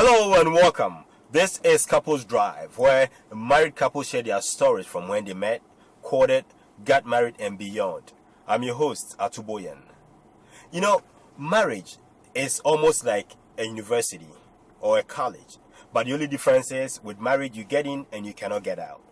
Hello and welcome. This is Couples Drive, where married couples share their stories from when they met, courted, got married, and beyond. I'm your host, Atuboyan. You know, marriage is almost like a university or a college, but the only difference is with marriage you get in and you cannot get out.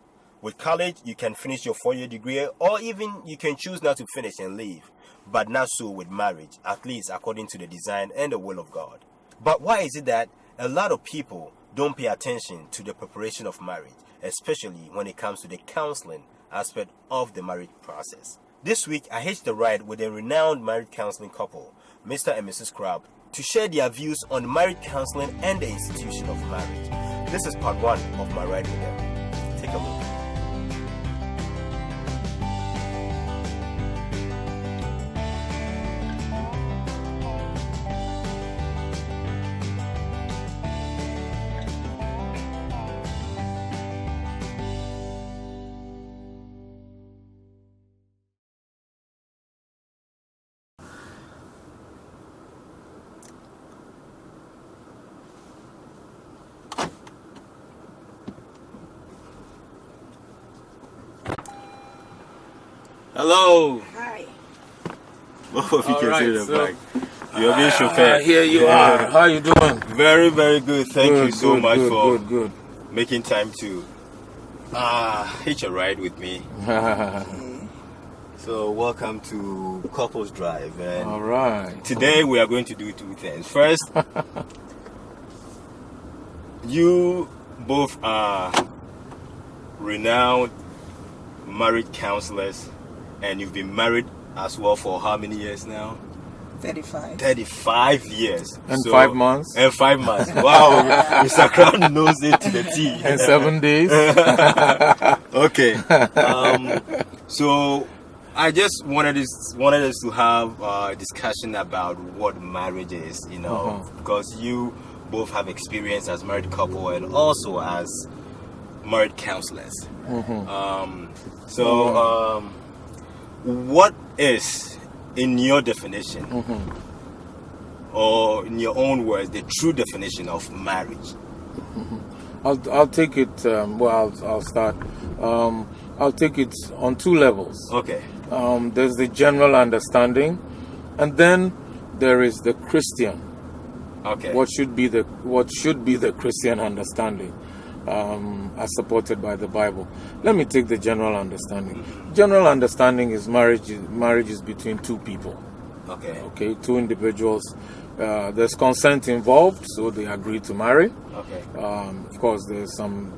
With college, you can finish your 4-year degree, or even you can choose not to finish and leave, but not so with marriage, at least according to the design and the will of God. But why is it that a lot of people don't pay attention to the preparation of marriage, especially when it comes to the counseling aspect of the marriage process? This week, I hitched a ride with a renowned marriage counseling couple, Mr. and Mrs. Crabbe, to share their views on marriage counseling and the institution of marriage. This is part 1 of my ride with them. Take a look. Hello. Hi. Both of you All can right, see the so, back. You're being chauffeured. Here you are. How you doing? Very, very good. Thank you so much for good. making time to hitch a ride with me. So welcome to Couples Drive. And All right. today we are going to do 2 things. First, you both are renowned marriage counselors, and you've been married as well for how many years now? 35. 35 years. And 5 months. And 5 months. Wow. Mr. Crown knows it to the T. And 7 days. Okay. So I just wanted us to have a discussion about what marriage is, because you both have experience as married couple and also as married counselors. What is, in your definition, or in your own words, the true definition of marriage? I'll take it. I'll start. I'll take it on 2 levels. Okay. There's the general understanding, and then there is the Christian. Okay. What should be the Christian understanding, as supported by the Bible? Let me take the general understanding. General understanding is marriage is between 2 people. Okay. 2 individuals. There's consent involved, so they agree to marry. Okay. Of course, there's some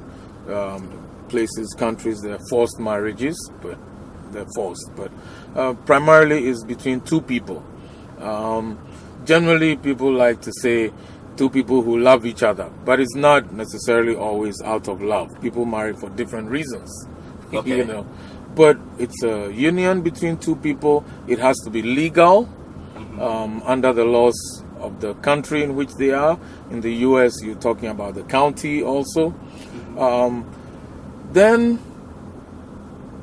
places, countries, there are forced marriages, but they're forced. But primarily, it's between 2 people. Generally, people like to say 2 people who love each other, but it's not necessarily always out of love. People marry for different reasons, Okay. But it's a union between 2 people. It has to be legal under the laws of the country in which they are. In the U.S., you're talking about the county also. Then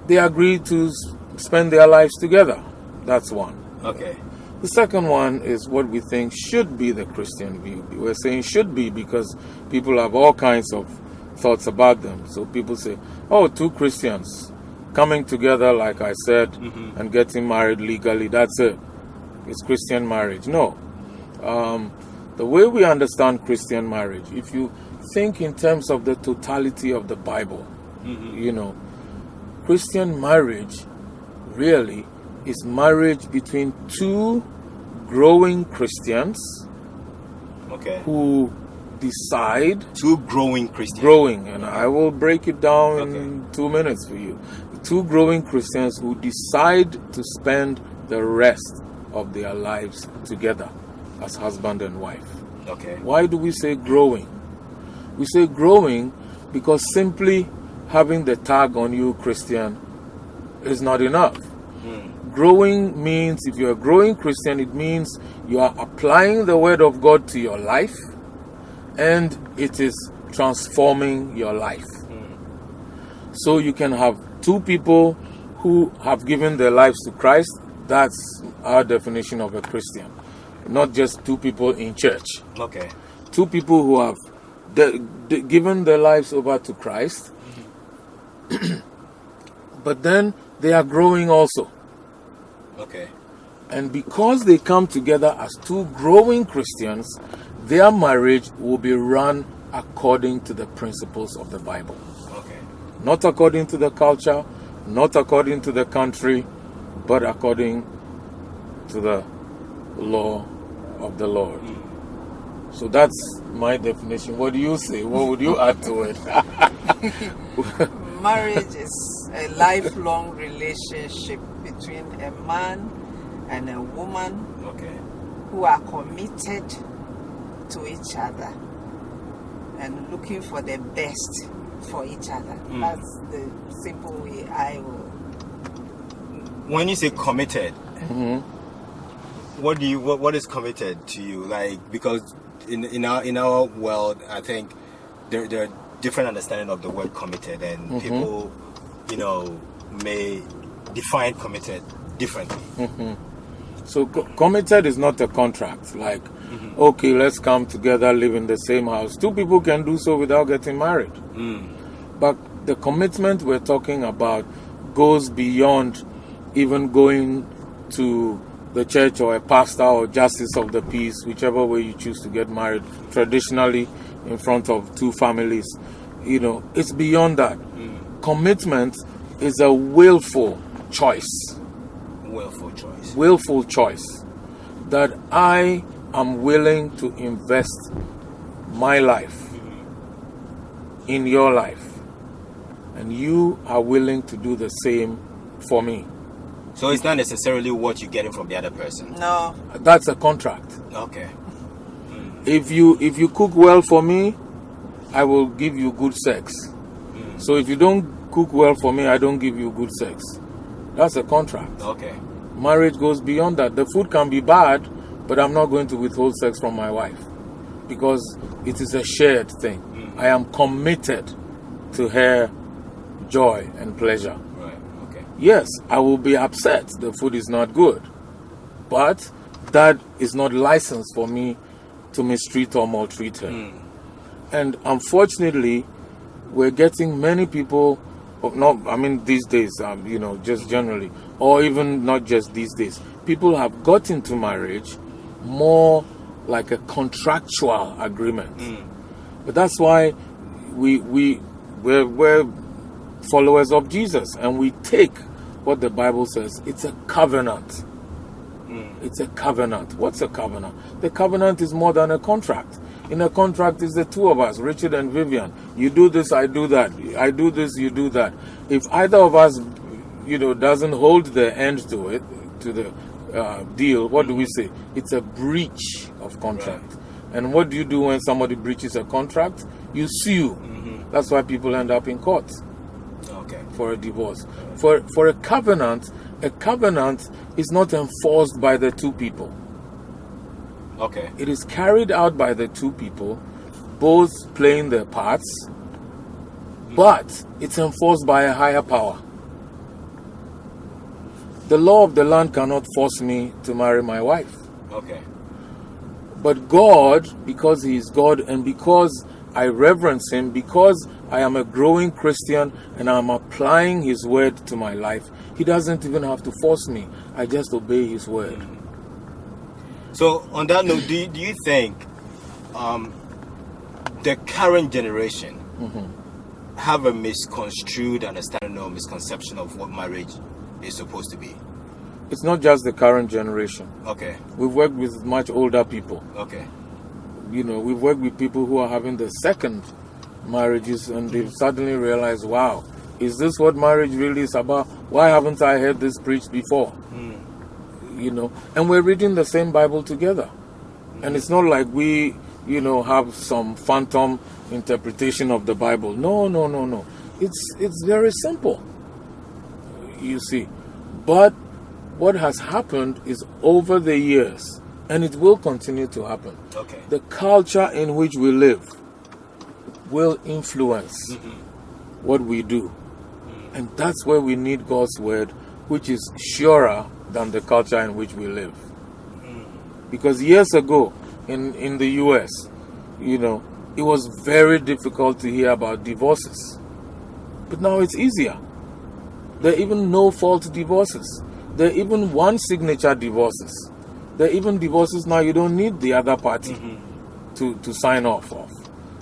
they agree to spend their lives together. That's one. Okay. The second one is what we think should be the Christian view. We're saying should be because people have all kinds of thoughts about them. So people say, 2 Christians coming together, like I said, and getting married legally, that's it. It's Christian marriage. No. The way we understand Christian marriage, if you think in terms of the totality of the Bible, Christian marriage really is marriage between 2 growing Christians, Okay. who decide 2 growing Christians. growing, and I will break it down Okay. in 2 minutes for you. 2 growing Christians who decide to spend the rest of their lives together as husband and wife. Okay. Why do we say growing? We say growing because simply having the tag on you, Christian, is not enough. Growing means, if you're a growing Christian, it means you are applying the word of God to your life, and it is transforming your life. So you can have 2 people who have given their lives to Christ. That's our definition of a Christian. Not just 2 people in church. Okay. 2 people who have given their lives over to Christ, but then they are growing also. Okay. And because they come together as two growing Christians, their marriage will be run according to the principles of the Bible. Okay. Not according to the culture, not according to the country, but according to the law of the Lord. So that's my definition. What do you say? What would you add to it? Marriage is a lifelong relationship between a man and a woman, Okay. who are committed to each other and looking for the best for each other. That's the simple way I will. When you say committed, Mhm. what is committed to you? Like, because in our world, I think there are different understanding of the word committed, and people, may define committed differently. So committed is not a contract. Like, okay, let's come together, live in the same house. Two people can do so without getting married. But the commitment we're talking about goes beyond even going to the church or a pastor or justice of the peace, whichever way you choose to get married, traditionally in front of two families. It's beyond that. Commitment is a willful choice. Willful choice that I am willing to invest my life in your life, and you are willing to do the same for me. So it's not necessarily what you're getting from the other person. No. That's a contract. Okay. If you cook well for me, I will give you good sex. So if you don't cook well for me, I don't give you good sex. That's a contract. Okay. Marriage goes beyond that. The food can be bad, but I'm not going to withhold sex from my wife because it is a shared thing. I am committed to her joy and pleasure. Right. Okay. Yes, I will be upset the food is not good, but that is not license for me to mistreat or maltreat her. And unfortunately, we're getting many people, these days, just generally, or even not just these days, people have got into marriage more like a contractual agreement. But that's why we're followers of Jesus, and we take what the Bible says. It's a covenant. It's a covenant. What's a covenant? The covenant is more than a contract. In a contract is the two of us, Richard and Vivian. You do this, I do that. I do this, you do that. If either of us, doesn't hold the end to it, to the deal, what do we say? It's a breach of contract. Right. And what do you do when somebody breaches a contract? You sue. That's why people end up in court. Okay. For a divorce. For a covenant is not enforced by the two people. Okay. It is carried out by the two people, both playing their parts, but it's enforced by a higher power. The law of the land cannot force me to marry my wife. Okay. But God, because He is God, and because I reverence Him, because I am a growing Christian and I'm applying His word to my life, He doesn't even have to force me. I just obey His word. So on that note, do you think the current generation have a misconstrued understanding or misconception of what marriage is supposed to be? It's not just the current generation. Okay. We've worked with much older people. Okay. We've worked with people who are having the second marriages, and they've suddenly realized, wow, is this what marriage really is about? Why haven't I heard this preached before? And we're reading the same Bible together. And it's not like we, have some phantom interpretation of the Bible. No. It's very simple, you see. But what has happened is over the years, and it will continue to happen, okay, the culture in which we live will influence what we do. And that's where we need God's word, which is surer than the culture in which we live. Because years ago, in the US, it was very difficult to hear about divorces. But now it's easier. There are even no-fault divorces. There are even one-signature divorces. There are even divorces now you don't need the other party to sign off of.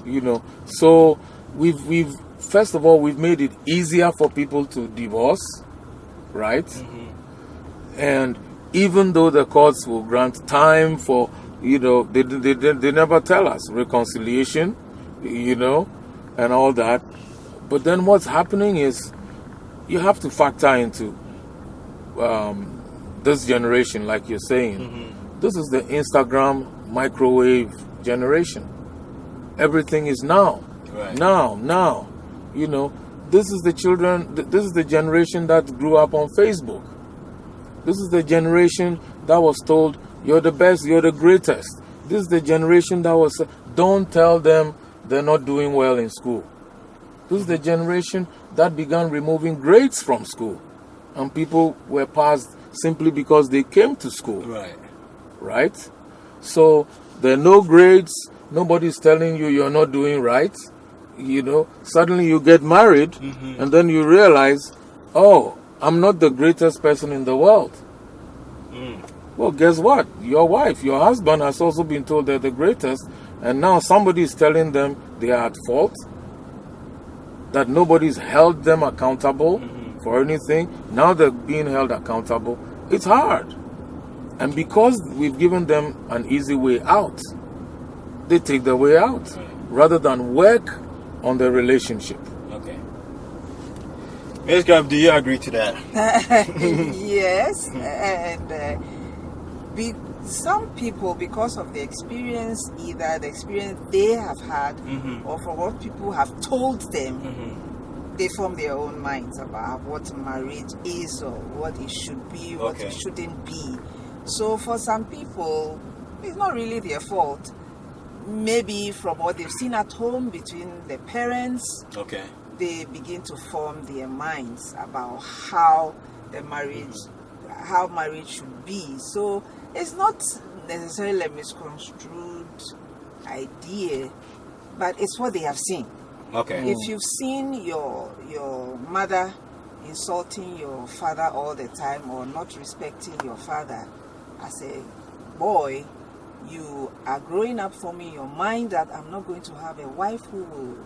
You know, so we've first of all, we've made it easier for people to divorce, right? And even though the courts will grant time for, you know, they never tell us reconciliation, you know, and all that. But then what's happening is you have to factor into this generation, like you're saying. This is the Instagram microwave generation. Everything is now. Right. Now. You know, this is the children, this is the generation that grew up on Facebook. This is the generation that was told, you're the best, you're the greatest. This is the generation that was, don't tell them they're not doing well in school. This is the generation that began removing grades from school. And people were passed simply because they came to school. Right? So, there are no grades, nobody's telling you you're not doing right. You know, suddenly you get married and then you realize, oh, I'm not the greatest person in the world. Well, guess what? Your wife, your husband has also been told they're the greatest, and now somebody is telling them they are at fault, that nobody's held them accountable for anything. Now they're being held accountable. It's hard. And because we've given them an easy way out, they take the way out rather than work on the relationship. Okay. Ms. Crabbe, do you agree to that? Yes, and some people, because of the experience, either the experience they have had or for what people have told them, they form their own minds about what marriage is or what it should be, what it shouldn't be. So for some people, it's not really their fault. Maybe from what they've seen at home between the parents, they begin to form their minds about how the marriage, how marriage should be. So it's not necessarily a misconstrued idea, but it's what they have seen. If you've seen your mother insulting your father all the time or not respecting your father as a boy, you are growing up forming your mind that I'm not going to have a wife who will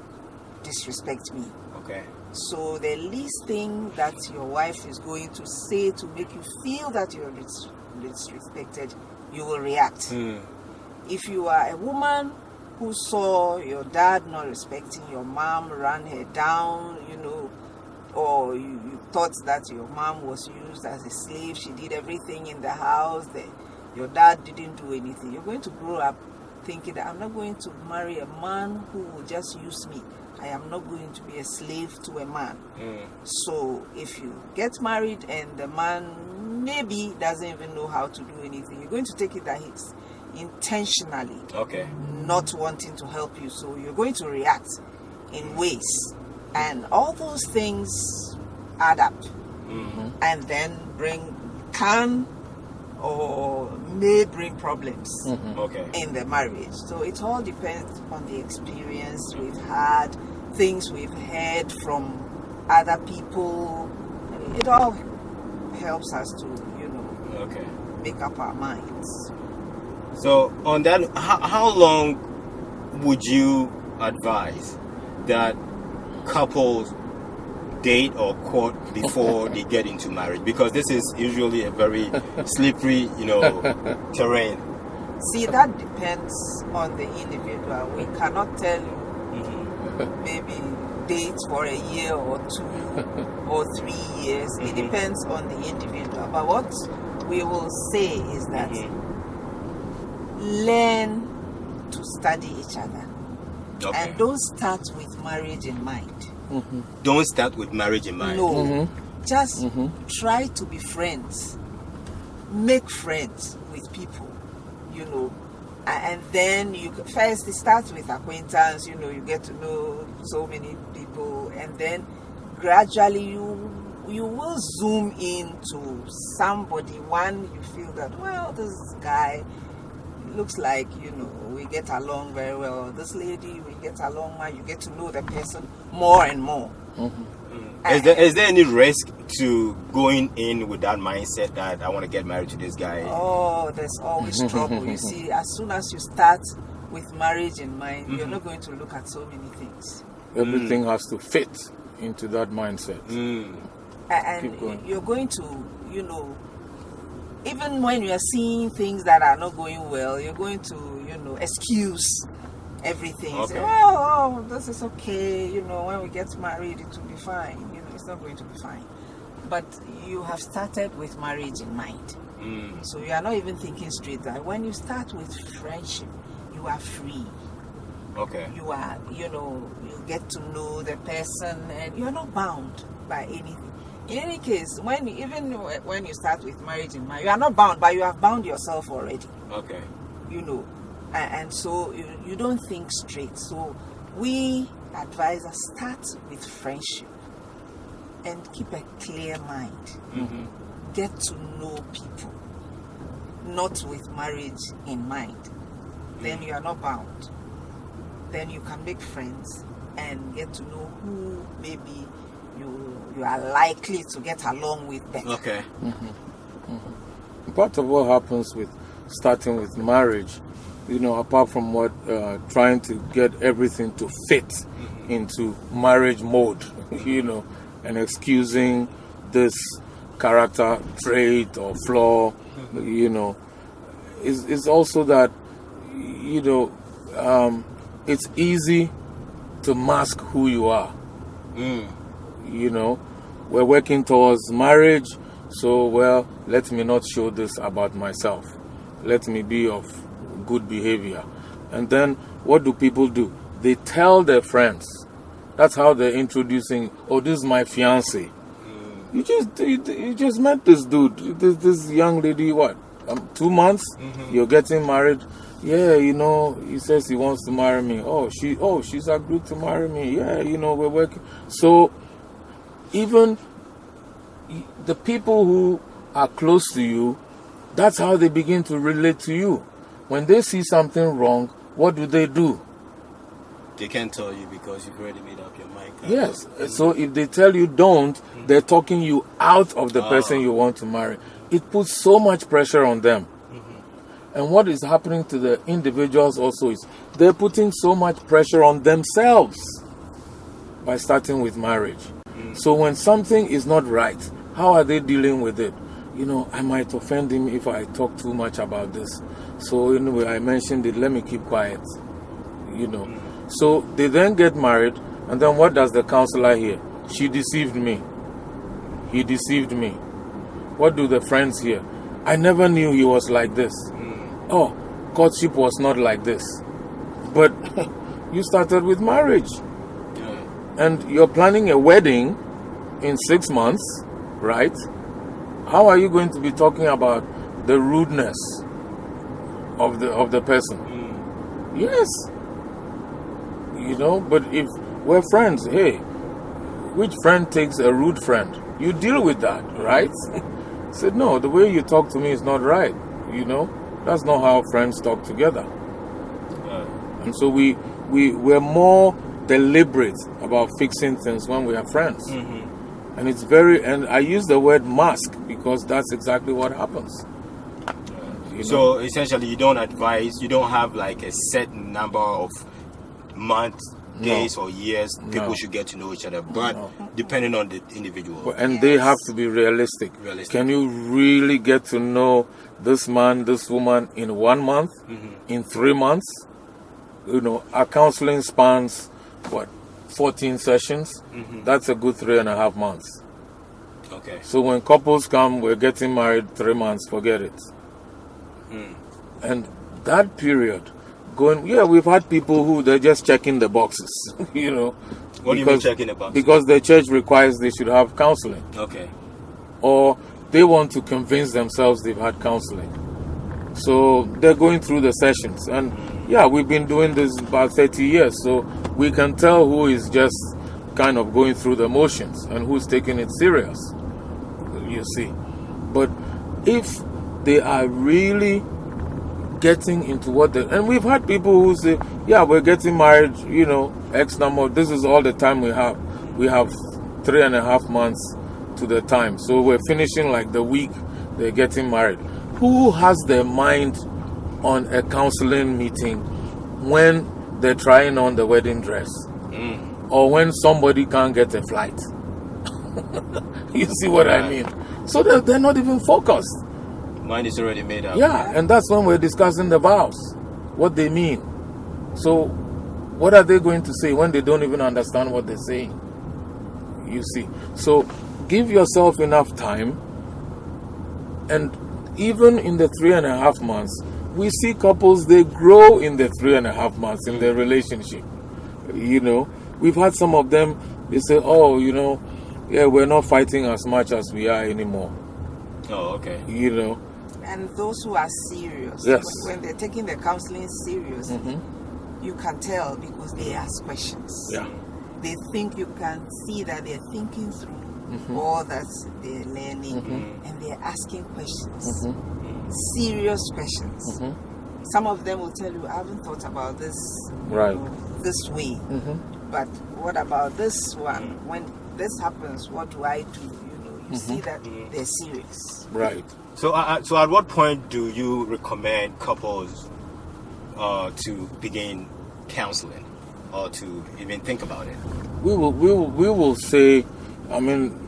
disrespect me. So the least thing that your wife is going to say to make you feel that you're disrespected, you will react. If you are a woman who saw your dad not respecting your mom, ran her down, you know, or you thought that your mom was used as a slave, she did everything in the house, your dad didn't do anything, you're going to grow up thinking that I'm not going to marry a man who will just use me. I am not going to be a slave to a man. So if you get married and the man maybe doesn't even know how to do anything, you're going to take it that he's intentionally not wanting to help you. So you're going to react in ways. And all those things add up and then can or may bring problems in the marriage. So it all depends on the experience we've had, things we've heard from other people. It all helps us to, you know, make up our minds. So on that, how long would you advise that couples date or court before they get into marriage? Because this is usually a very slippery, you know, terrain. See, that depends on the individual. We cannot tell you maybe date for a year or 2 or 3 years. It depends on the individual. But what we will say is that learn to study each other. And don't start with marriage in mind. Don't start with marriage in mind. No. Just try to be friends. Make friends with people, you know. And then you first start with acquaintance, you know, you get to know so many people, and then gradually you will zoom into somebody. One, you feel that, well, this guy looks like, you know, we get along very well. This lady, we you get along more, you get to know the person more and more. Is there any risk to going in with that mindset that I want to get married to this guy? Oh, there's always trouble. You see, as soon as you start with marriage in mind, you're not going to look at so many things. Everything has to fit into that mindset. And you're going to, you know, even when you're seeing things that are not going well, you're going to, you know, excuse everything. Okay. Say, oh, this is okay. You know, when we get married, it will be fine. You know, it's not going to be fine. But you have started with marriage in mind. So you are not even thinking straight. That when you start with friendship, you are free. Okay. You are, you know, you get to know the person and you're not bound by anything. In any case, when you start with marriage in mind, you are not bound, but you have bound yourself already. Okay. You know, and so you don't think straight. So we advise us start with friendship and keep a clear mind. Get to know people, not with marriage in mind. Then you are not bound. Then you can make friends and get to know who maybe you are likely to get along with better. Okay. Part of what happens with starting with marriage, you know, apart from what trying to get everything to fit into marriage mode, you know, and excusing this character trait or flaw, you know, is also that, you know, it's easy to mask who you are. You know, we're working towards marriage, so, well, let me not show this about myself. Let me be of good behavior. And then what do people do? They tell their friends. That's how they're introducing, oh, this is my fiancé. You just met this dude, this young lady, what, 2 months? You're getting married. Yeah, you know, he says he wants to marry me. She's agreed to marry me. Yeah, you know, we're working. So even the people who are close to you, that's how they begin to relate to you. When they see something wrong, what do? They can't tell you because you've already made up your mind. Yes. So if they tell you don't, they're talking you out of the person you want to marry. It puts so much pressure on them. And what is happening to the individuals also is they're putting so much pressure on themselves by starting with marriage. So when something is not right, how are they dealing with it? You know, I might offend him if I talk too much about this. So anyway, I mentioned it, let me keep quiet. You know. So they then get married, and then what does the counselor hear? She deceived me. He deceived me. What do the friends hear? I never knew he was like this. Oh, courtship was not like this. But you started with marriage. And you're planning a wedding in 6 months, right? How are you going to be talking about the rudeness of the person? Yes. You know, but if we're friends, hey, which friend takes a rude friend? You deal with that, right? Said, no, the way you talk to me is not right. You know, that's not how friends talk together. And so we're more deliberate about fixing things when we are friends. And it's and I use the word mask because that's exactly what happens. You know? So essentially, you don't have like a set number of months, days, or years people should get to know each other, but depending on the individual. And they have to be realistic. Can you really get to know this man, this woman in 1 month, in 3 months? You know, our counseling spans, 14 sessions? That's a good 3.5 months. Okay. So when couples come, we're getting married 3 months, forget it. And that period, we've had people who they're just checking the boxes, you know. What do you mean checking the boxes? Because the church requires they should have counseling. Okay. Or they want to convince themselves they've had counseling. So they're going through the sessions. And we've been doing this about 30 years. So we can tell who is just kind of going through the motions and who's taking it serious. You see. But if they are really getting into what they... And we've had people who say, yeah, we're getting married, X number. This is all the time we have. We have 3.5 months to the time. So we're finishing like the week they're getting married. Who has their mind on a counseling meeting when they're trying on the wedding dress? Or when somebody can't get a flight? You see what I mean? So they're not even focused. Mind is already made up. Yeah, and that's when we're discussing the vows, what they mean. So what are they going to say when they don't even understand what they're saying? You see. So give yourself enough time. And even in the 3.5 months, we see couples, they grow in the 3.5 months in their relationship. We've had some of them, they say, we're not fighting as much as we are anymore. Oh, okay. And those who are serious, yes, when they're taking the counseling serious, you can tell because they ask questions. Yeah. They think, you can see that they're thinking through all that they're learning, and they're asking questions, serious questions. Some of them will tell you, I haven't thought about this this way, but what about this one? When this happens, what do I do? You see that they're serious. Right. So at what point do you recommend couples to begin counseling or to even think about it? We will say,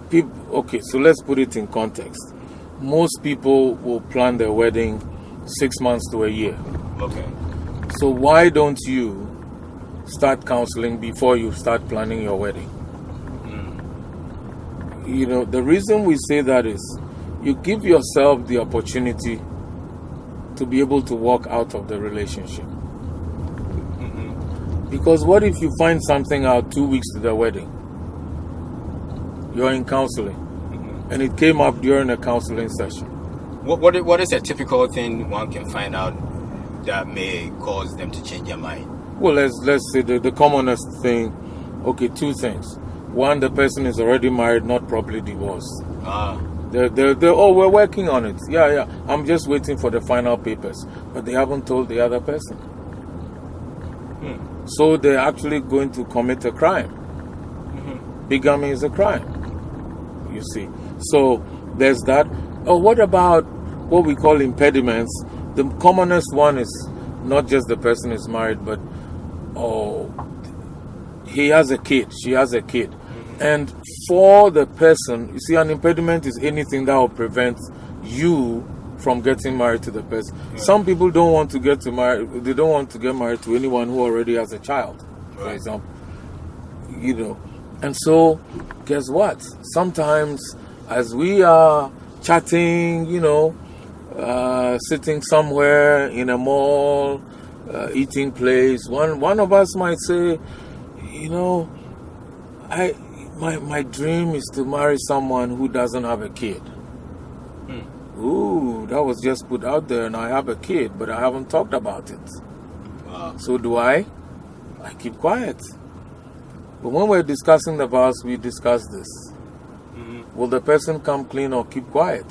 people. Okay, so let's put it in context. Most people will plan their wedding 6 months to a year. Okay. So why don't you start counseling before you start planning your wedding? The reason we say that is you give yourself the opportunity to be able to walk out of the relationship. Because what if you find something out 2 weeks to the wedding? You're in counseling, and it came up during a counseling session. What is a typical thing one can find out that may cause them to change their mind? Well, let's say the commonest thing. Okay, 2 things. One, the person is already married, not properly divorced. We're working on it. Yeah. I'm just waiting for the final papers, but they haven't told the other person. So they're actually going to commit a crime. Bigamy is a crime. You see. So there's that. What about what we call impediments? The commonest one is not just the person is married, but he has a kid, she has a kid. And for the person, you see, an impediment is anything that will prevent you from getting married to the person. Yeah. Some people don't want to get married. They don't want to get married to anyone who already has a child, for example. And so, guess what? Sometimes, as we are chatting, sitting somewhere in a mall, eating place, one of us might say, my dream is to marry someone who doesn't have a kid. Ooh, that was just put out there, and I have a kid, but I haven't talked about it. Wow. So do I? I keep quiet. But when we're discussing the vows, we discuss this. Will the person come clean or keep quiet?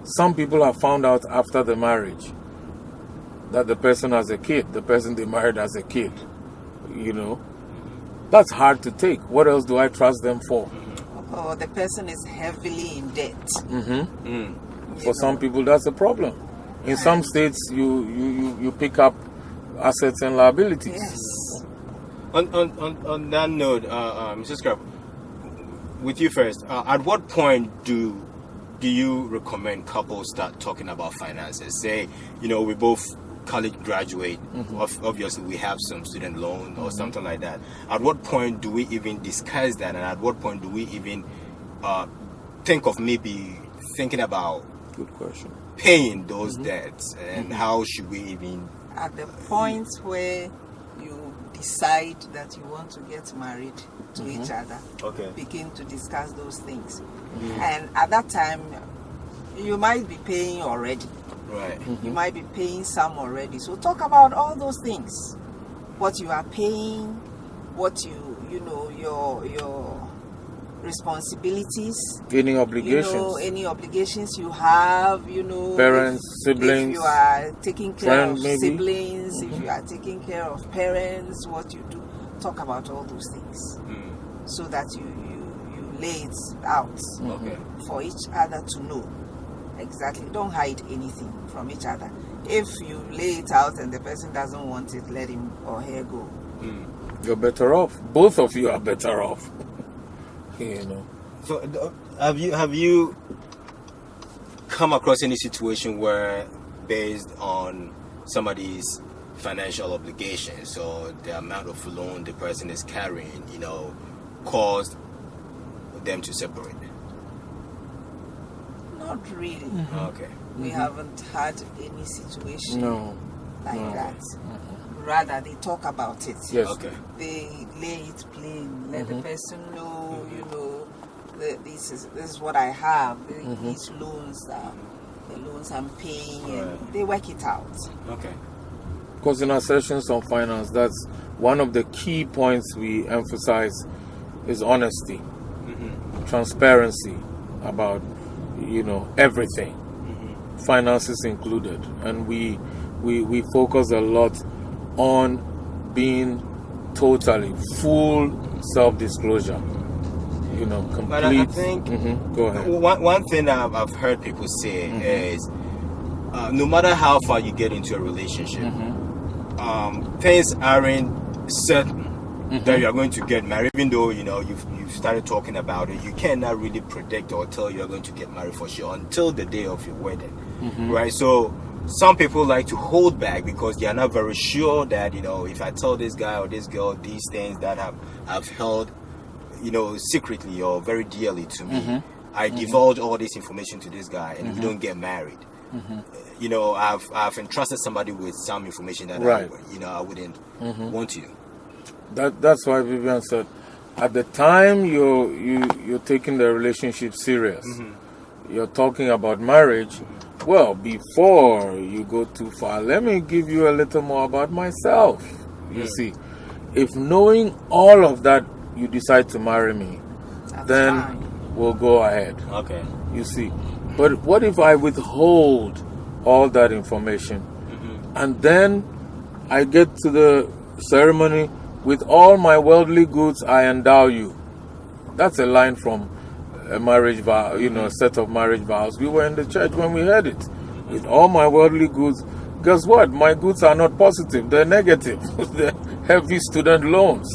Some people have found out after the marriage that the person has a kid, the person they married has a kid. That's hard to take. What else do I trust them for? Or the person is heavily in debt. For some people, that's a problem. In some states, you pick up assets and liabilities. Yes. On that note, Mrs. Crabbe, with you first, at what point do you recommend couples start talking about finances? Say, we both college graduate, obviously we have some student loan or something like that. At what point do we even discuss that, and at what point do we even think of maybe thinking about paying those debts, and how should we even... At the point where you decide that you want to get married to each other, begin to discuss those things. And at that time, you might be paying already. Right. You might be paying some already. So talk about all those things. What you are paying, what your responsibilities, Any obligations? any obligations you have, Parents, siblings, if you are taking care friend, of maybe? siblings, if you are taking care of parents, what you do, talk about all those things, so that you lay it out for each other to know. Exactly. Don't hide anything from each other. If you lay it out and the person doesn't want it, let him or her go. You're better off. Both of you are better off. So, have you come across any situation where, based on somebody's financial obligations or the amount of loan the person is carrying, caused them to separate? Not really. Okay. We haven't had any situation like that. Rather, they talk about it. Yes. Okay. They lay it plain. Let the person know, that this is what I have. These loans are the loans I'm paying, and they work it out. Okay. Because in our sessions on finance, that's one of the key points we emphasize is honesty, transparency about everything, finances included, and we focus a lot on being totally full self-disclosure, complete. But I think Go ahead. one thing I've heard people say is no matter how far you get into a relationship, things aren't certain that you are going to get married. Even though you've started talking about it, you cannot really predict or tell you are going to get married for sure until the day of your wedding, right? So some people like to hold back because they are not very sure that if I tell this guy or this girl these things that I've held secretly or very dearly to me, I divulge all this information to this guy and we don't get married. I've entrusted somebody with some information that I wouldn't want to. That's why Vivian said, at the time you're taking the relationship serious, you're talking about marriage. Well, before you go too far, let me give you a little more about myself. You see, if knowing all of that you decide to marry me, then fine. We'll go ahead. Okay. You see, but what if I withhold all that information and then I get to the ceremony, with all my worldly goods I endow you? That's a line from a marriage vow, a set of marriage vows. We were in the church when we heard it. With all my worldly goods, guess what? My goods are not positive, they're negative. They're heavy student loans,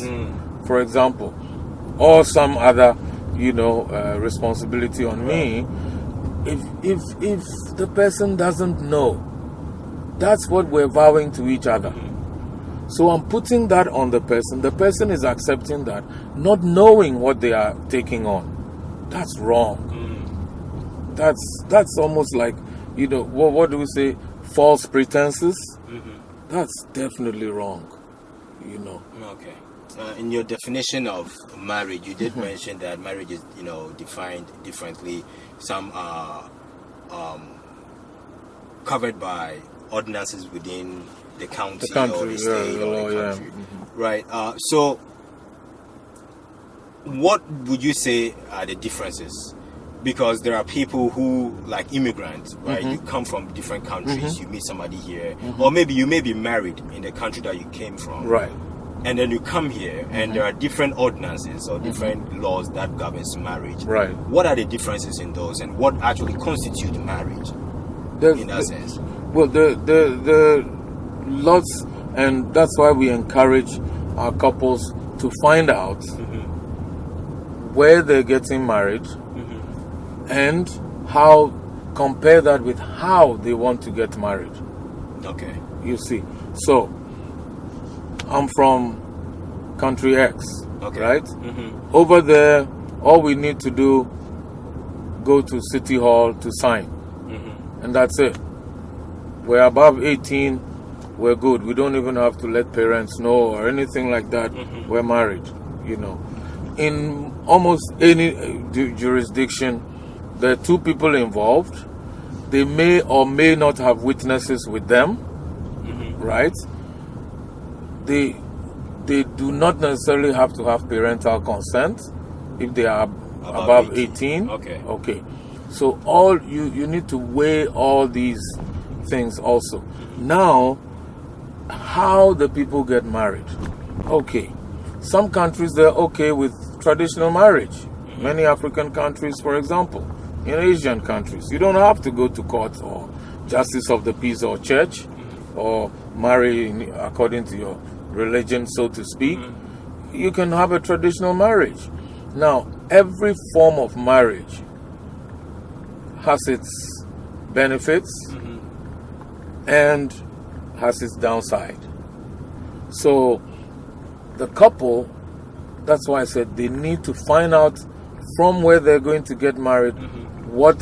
for example, or some other, responsibility on me. If the person doesn't know, that's what we're vowing to each other. So I'm putting that on the person. The person is accepting that, not knowing what they are taking on. That's wrong. That's almost like, what do we say? False pretenses. That's definitely wrong. Okay. In your definition of marriage, you did mention that marriage is, defined differently. Some are covered by ordinances within the county or the state or the country. Right. So what would you say are the differences? Because there are people who, like immigrants, right? You come from different countries, you meet somebody here, or maybe you may be married in the country that you came from. Right. And then you come here and there are different ordinances or different laws that governs marriage. Right. What are the differences in those and what actually constitutes marriage in that sense? Well, the lots, and that's why we encourage our couples to find out where they're getting married and how, compare that with how they want to get married. Okay. You see, so I'm from country X, right? Over there, all we need to do, go to City Hall to sign, and that's it. We're above 18, we're good. We don't even have to let parents know or anything like that. We're married, In almost any jurisdiction, there are two people involved. They may or may not have witnesses with them, right? They do not necessarily have to have parental consent if they are above 18. Okay. Okay. So all you need to weigh all these things also. Now, how the people get married? Okay. Some countries, they're okay with traditional marriage. Many African countries, for example, in Asian countries, you don't have to go to court or justice of the peace or church or marry according to your religion, so to speak. You can have a traditional marriage. Now, every form of marriage has its benefits and has its downside. So, the couple, that's why I said they need to find out from where they're going to get married what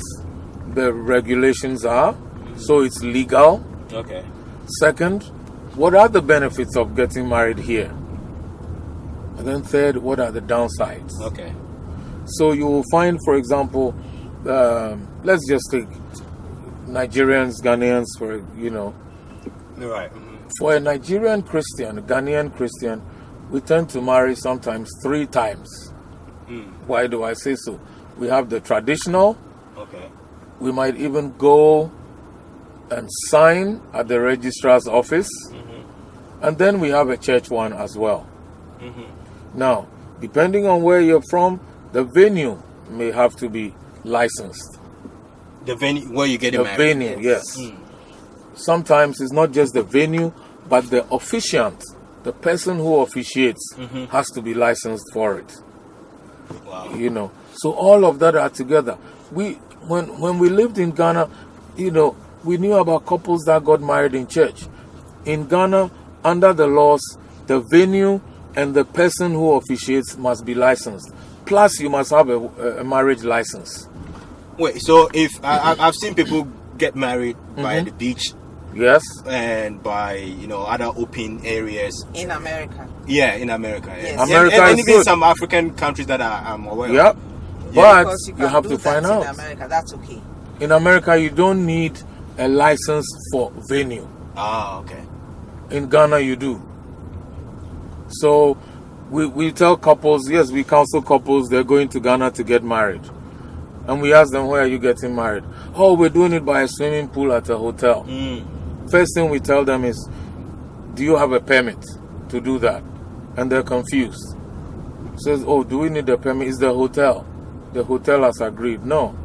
the regulations are, so it's legal. Okay. Second, what are the benefits of getting married here? And then third, what are the downsides? Okay. So you will find, for example, let's just take Nigerians, Ghanaians, Right. For a Nigerian Christian, a Ghanaian Christian, we tend to marry sometimes 3 times. Why do I say so? We have the traditional. Okay. We might even go and sign at the registrar's office. And then we have a church one as well. Now, depending on where you're from, the venue may have to be licensed. The venue where you get The married. venue, yes. Sometimes it's not just the venue, but the officiant, the person who officiates, has to be licensed for it. Wow. So all of that are together. When we lived in Ghana, we knew about couples that got married in church. In Ghana, under the laws, the venue and the person who officiates must be licensed. Plus, you must have a marriage license. Wait, so if I've seen people get married by the beach, Yes. and by other open areas. In America. Yeah, in America. Yes. Yeah. America and is even good. some African countries that I'm aware Yep. of. But Because you can have do to find that out. in America, that's okay. In America, you don't need a license for venue. Ah, okay. In Ghana, you do. So we tell couples, yes, we counsel couples, they're going to Ghana to get married. And we ask them, where are you getting married? Oh, we're doing it by a swimming pool at a hotel. First thing we tell them is, do you have a permit to do that? And they're confused. Says, oh, do we need a permit? It's the hotel. The hotel has agreed. No.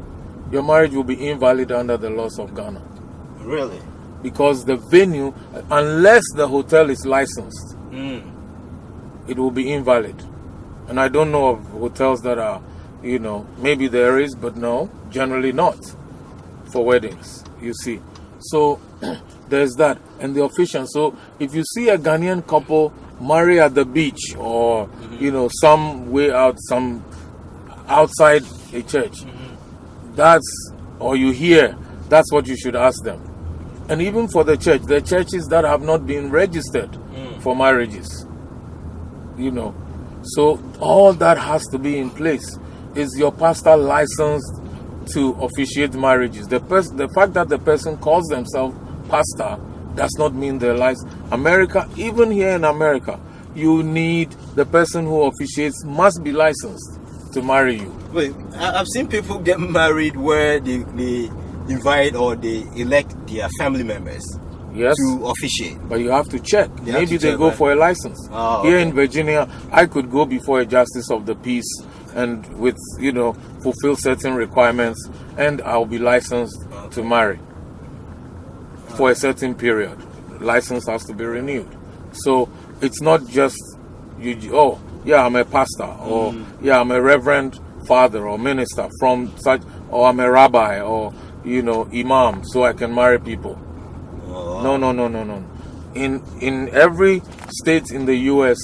Your marriage will be invalid under the laws of Ghana. Really? Because the venue, unless the hotel is licensed, it will be invalid. And I don't know of hotels that are, maybe there is, but no, generally not for weddings, you see. So there's that. And the officiant. So if you see a Ghanaian couple marry at the beach or, some way out, some outside a church, or you hear, that's what you should ask them. And even for the churches that have not been registered for marriages, so all that has to be in place. Is your pastor licensed to officiate marriages? The fact that the person calls themselves pastor does not mean they're licensed. Even here in America, you need the person who officiates must be licensed to marry you. Wait, I've seen people get married where they invite or they elect their family members to officiate. But you have to check. Maybe they go right? for a license. Oh, Here okay. in Virginia, I could go before a justice of the peace and with, fulfill certain requirements, and I'll be licensed to marry for a certain period. License has to be renewed. So it's not just I'm a pastor, or I'm a reverend father or minister from such, or I'm a rabbi or imam, so I can marry people. No. In every state in the US,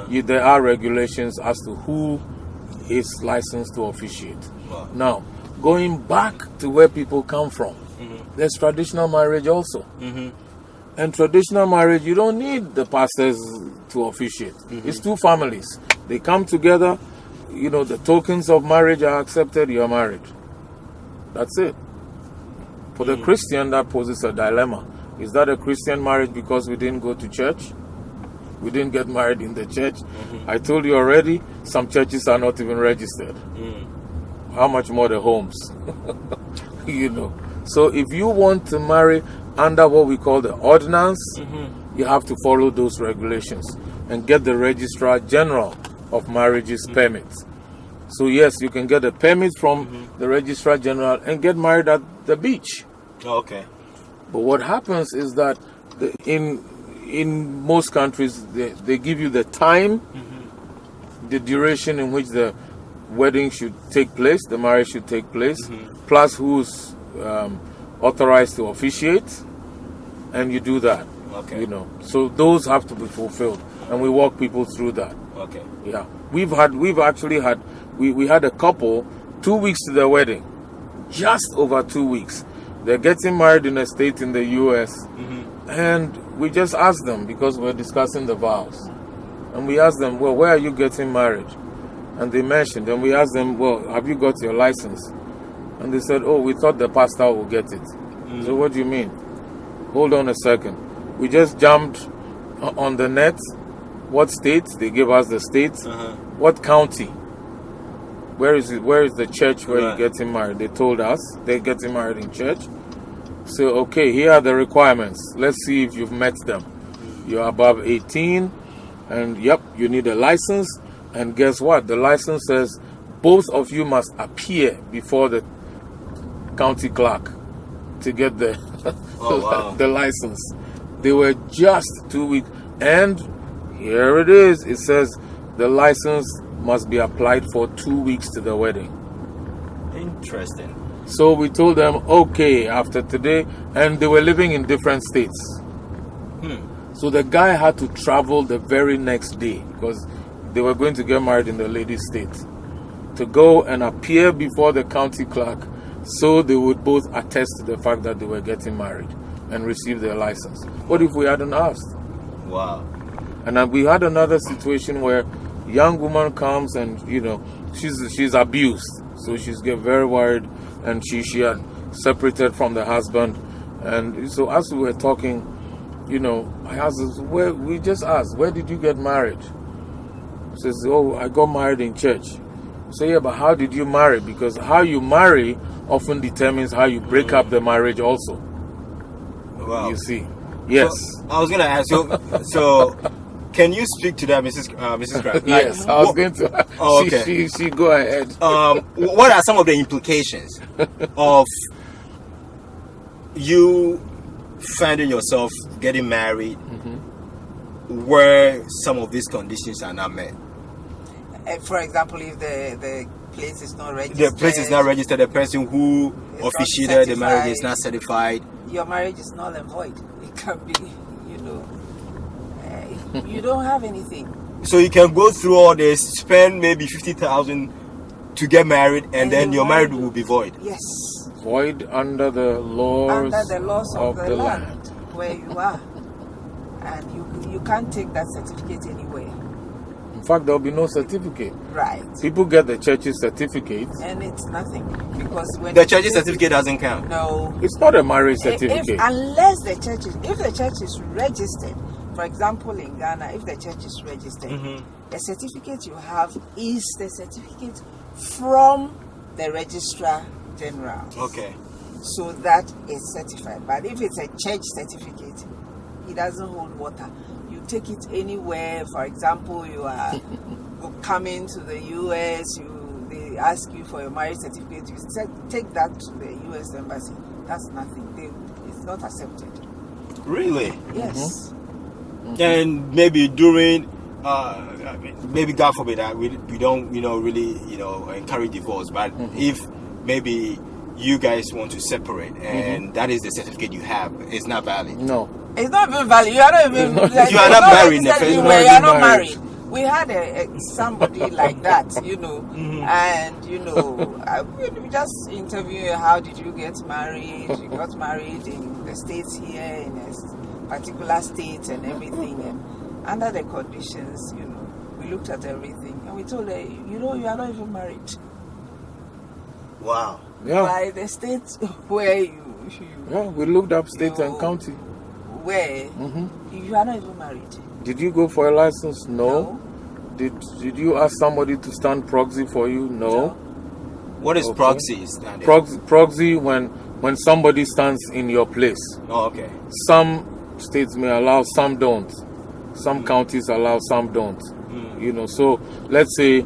there are regulations as to who is licensed to officiate. Wow. Now, going back to where people come from, there's traditional marriage also. And traditional marriage, you don't need the pastors to officiate. It's 2 families. They come together, the tokens of marriage are accepted, you're married. That's it. For the Christian, that poses a dilemma. Is that a Christian marriage because we didn't go to church? We didn't get married in the church? I told you already, some churches are not even registered. how much more the homes? You know. So if you want to marry under what we call the ordinance, you have to follow those regulations and get the Registrar General of Marriages permit. So yes, you can get a permit from the Registrar General and get married at the beach. Okay. But what happens is that in most countries, they give you the time, the duration in which the wedding should take place, the marriage should take place, plus who's authorized to officiate, and you do that. Okay. You know, so those have to be fulfilled, and we walk people through that. Okay. Yeah, we had a couple 2 weeks to their wedding, just over 2 weeks. They're getting married in a state in the U.S. And we just asked them, because we're discussing the vows, and we asked them, well, where are you getting married? And they mentioned, and we asked them, well, have you got your license? And they said, oh, we thought the pastor would get it. So what do you mean? Hold on a second. We just jumped on the net. What state? They gave us the state. What county? Where is it? Where is the church where you're getting married? They told us they're getting married in church. So, okay, here are the requirements. Let's see if you've met them. You're above 18, and yep, you need a license. And guess what? The license says both of you must appear before the county clerk to get the the license. They were just 2 weeks, and here it is. It says the license must be applied for 2 weeks to the wedding. Interesting. So we told them, okay, after today, and they were living in different states. So the guy had to travel the very next day, because they were going to get married in the lady's state, to go and appear before the county clerk, so they would both attest to the fact that they were getting married and receive their license. What if we hadn't asked? Wow. And then we had another situation where a young woman comes and, you know, she's abused. So she's get very worried, and she had separated from the husband. And so as we were talking, you know, I asked her, we just asked, where did you get married? She says, oh, I got married in church. So yeah, but how did you marry? Because how you marry often determines how you break up the marriage also. Wow. You see. Yes. So, I was going to ask you, so can you speak to that, Mrs. Crabbe? Yes, I was going to. Oh, okay. She go ahead. What are some of the implications of you finding yourself getting married where some of these conditions are not met? For example, if the place is not registered. The place is not registered. The person who officiated the marriage is not certified. Your marriage is null and void. It can be, you know, you don't have anything. So you can go through all this, spend maybe 50,000 to get married, and then your marriage will be void. Yes. Void under the laws of the land where you are, and you can't take that certificate anywhere. In fact, there will be no certificate. Right. People get the church's certificate, and it's nothing, because when the church's certificate doesn't count. No. It's not a marriage certificate. Unless the church is registered. For example, in Ghana, if the church is registered, the certificate you have is the certificate from the Registrar General. Okay. So that is certified. But if it's a church certificate, it doesn't hold water. You take it anywhere. For example, you are coming to the U.S., they ask you for your marriage certificate, you take that to the U.S. embassy. That's nothing. It's not accepted. Really? Yes. And maybe during, maybe God forbid that we don't, really, encourage divorce. But if maybe you guys want to separate and that is the certificate you have, it's not valid. No. It's not even valid. You are not even. You are not married in the first place. You are not married. We had somebody like that, and we just interview her. How did you get married? She got married in the States here, in a particular state, and everything. And under the conditions, we looked at everything, and we told her, you are not even married. Wow. Yeah. By the state where we looked up state and county. Where you are not even married. Did you go for a license? No. Did you ask somebody to stand proxy for you? No. What is Okay. proxy? Proxy when somebody stands in your place. Oh, okay. Some states may allow, some don't. Some counties allow, some don't. So let's say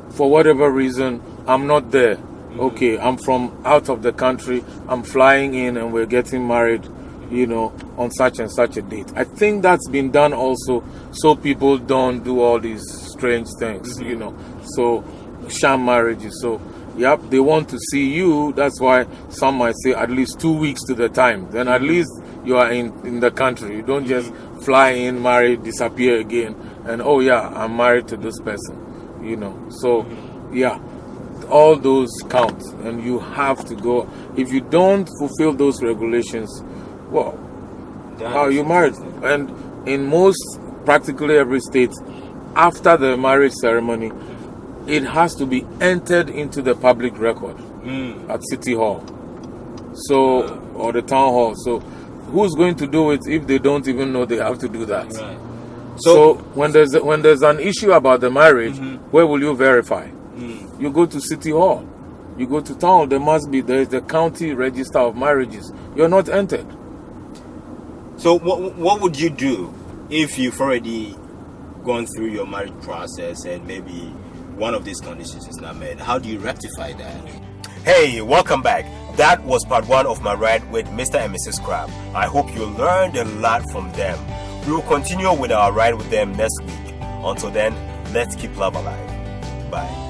for whatever reason I'm not there. Okay, I'm from out of the country. I'm flying in and we're getting married, on such and such a date. I think that's been done also so people don't do all these strange things, So sham marriages. So yep, they want to see you. That's why some might say at least 2 weeks to the time. Then at least you are in the country. You don't just fly in, marry, disappear again, and oh yeah, I'm married to this person. So yeah, all those count, and you have to go. If you don't fulfill those regulations, well, how are you married? And in practically every state, after the marriage ceremony, it has to be entered into the public record at City Hall, or the town hall. So who's going to do it if they don't even know they have to do that? Right. So when there's an issue about the marriage, where will you verify? You go to City Hall, you go to town. There is the county register of marriages. You're not entered. So what would you do if you've already gone through your marriage process and maybe one of these conditions is not met? How do you rectify that? Hey, welcome back. That was part 1 of my ride with Mr. and Mrs. Crabbe. I hope you learned a lot from them. We will continue with our ride with them next week. Until then, let's keep love alive. Bye.